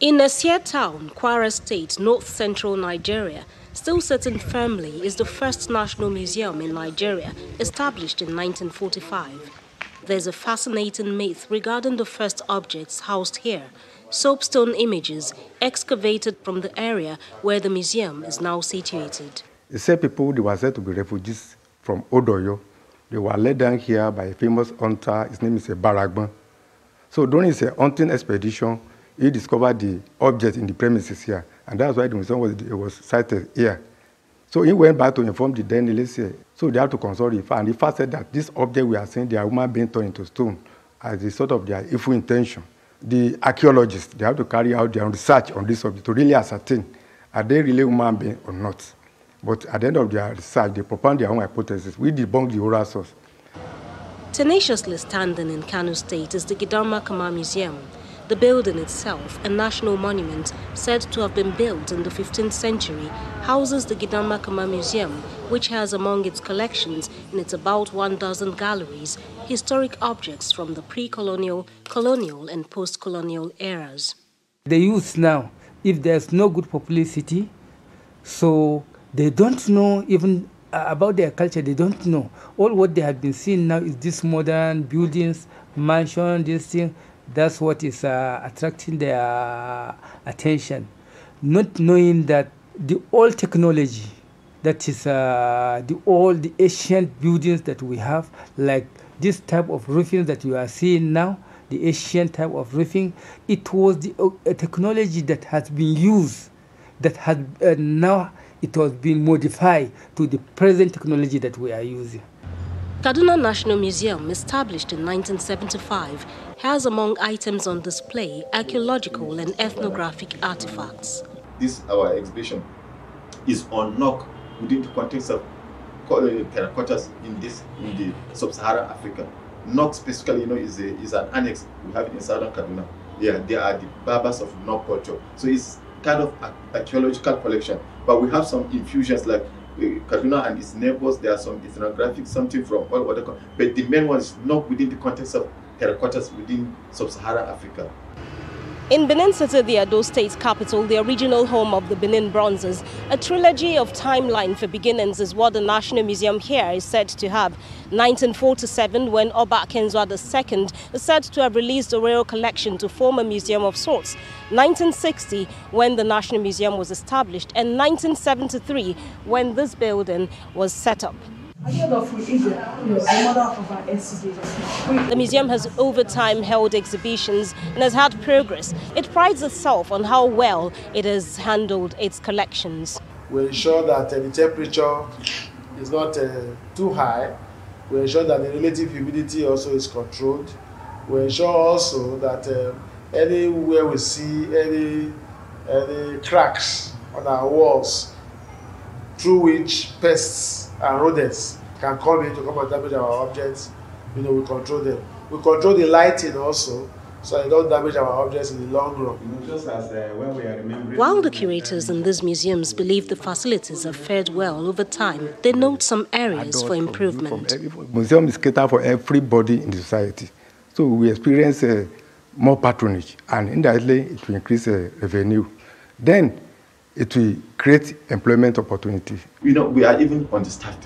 In Esia town, Kwara State, north-central Nigeria, still sitting firmly is the first national museum in Nigeria, established in 1945. There's a fascinating myth regarding the first objects housed here, soapstone images excavated from the area where the museum is now situated. They said people, they were said to be refugees from Odoyo. They were led down here by a famous hunter. His name is Baragban. So during his hunting expedition, he discovered the object in the premises here, and that's why the museum was sited here. So he went back to inform the then elite. So they had to consult Ifa, and Ifa said that this object we are seeing, they are human being turned into stone as a sort of their evil intention. The archaeologists, they have to carry out their own research on this object to really ascertain, are they really human beings or not? But at the end of their research, they propound their own hypothesis. We debunk the oral source. Tenaciously standing in Kano State is the Gidama Kama Museum. The building itself, a national monument said to have been built in the 15th century, houses the Gidama Kama Museum, which has among its collections in its about 12 galleries, historic objects from the pre-colonial, colonial and post-colonial eras. The youth now, if there's no good publicity, so they don't know even about their culture, they don't know. All what they have been seeing now is this modern buildings, mansion, this thing. That's what is attracting their attention. Not knowing that the old technology, that is the ancient buildings that we have, like this type of roofing that you are seeing now, the ancient type of roofing, it was the technology that has been used, that has now it has been modified to the present technology that we are using. Kaduna National Museum, established in 1975, has among items on display archaeological and ethnographic artifacts. This our exhibition is on knock within the context of terracottas in the sub-Saharan Africa. Nok specifically, is an annex we have in southern Kaduna. Yeah, they are the Barbers of Nok culture. So it's kind of archaeological collection, but we have some infusions like Kaduna and its neighbors. There are some ethnographic, something from all other, but the main one is not within the context of terracottas within sub-Saharan Africa. In Benin City, the Edo State capital, the original home of the Benin bronzes, a trilogy of timeline for beginnings is what the National Museum here is said to have. 1947, when Oba Kenzwa II is said to have released a royal collection to form a museum of sorts. 1960, when the National Museum was established, and 1973, when this building was set up. The museum has over time held exhibitions and has had progress. It prides itself on how well it has handled its collections. We ensure that the temperature is not too high. We ensure that the relative humidity also is controlled. We ensure also that anywhere we see any cracks on our walls through which pests and rodents can come in to come and damage our objects, we control them. We control the lighting also, so they don't damage our objects in the long run. Just as when we are remembering. While the curators in these museums believe the facilities have fared well over time, they note some areas for improvement. The museum is catered for everybody in the society. So we experience more patronage, and indirectly it will increase revenue. Then it will create employment opportunity. We are even understaffed,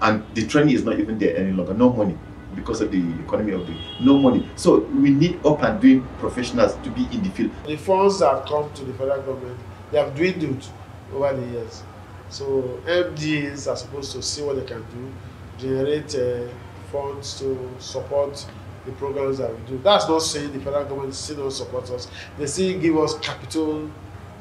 and the training is not even there any longer. No money because of the economy of no money. So we need up and doing professionals to be in the field. The funds that have come to the federal government, they have dwindled over the years. So MDs are supposed to see what they can do, generate funds to support the programs that we do. That's not saying the federal government still don't support us. They still give us capital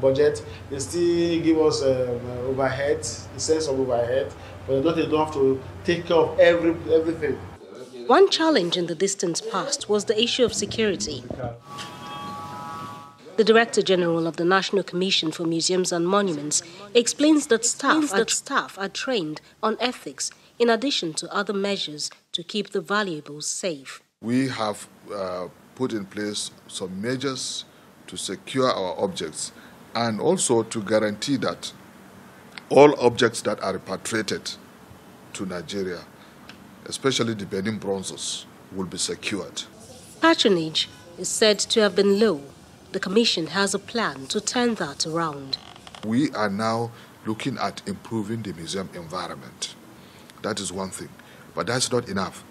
budget, they still give us overhead, the sense of overhead, but not enough to take care of everything. One challenge in the distant past was the issue of security. The Director General of the National Commission for Museums and Monuments explains that staff are trained on ethics in addition to other measures to keep the valuables safe. We have put in place some measures to secure our objects and also to guarantee that all objects that are repatriated to Nigeria, especially the Benin bronzes, will be secured. Patronage is said to have been low. the Commission has a plan to turn that around. We are now looking at improving the museum environment. That is one thing, but that's not enough,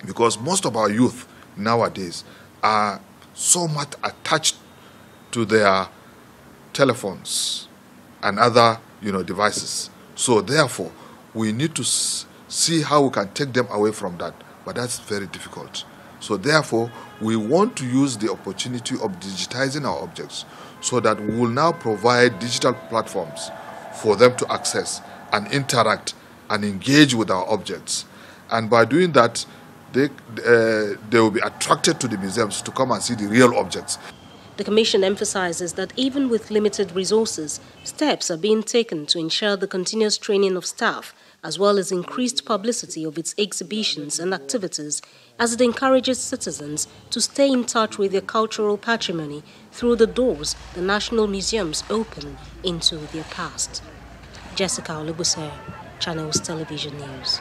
because most of our youth nowadays are so much attached to their telephones and other devices. So therefore, we need to see how we can take them away from that, but that's very difficult. So therefore, we want to use the opportunity of digitizing our objects so that we will now provide digital platforms for them to access and interact and engage with our objects. And by doing that, they will be attracted to the museums to come and see the real objects. The Commission emphasizes that even with limited resources, steps are being taken to ensure the continuous training of staff, as well as increased publicity of its exhibitions and activities, as it encourages citizens to stay in touch with their cultural patrimony through the doors the national museums open into their past. Jessica Olubuse, Channels Television News.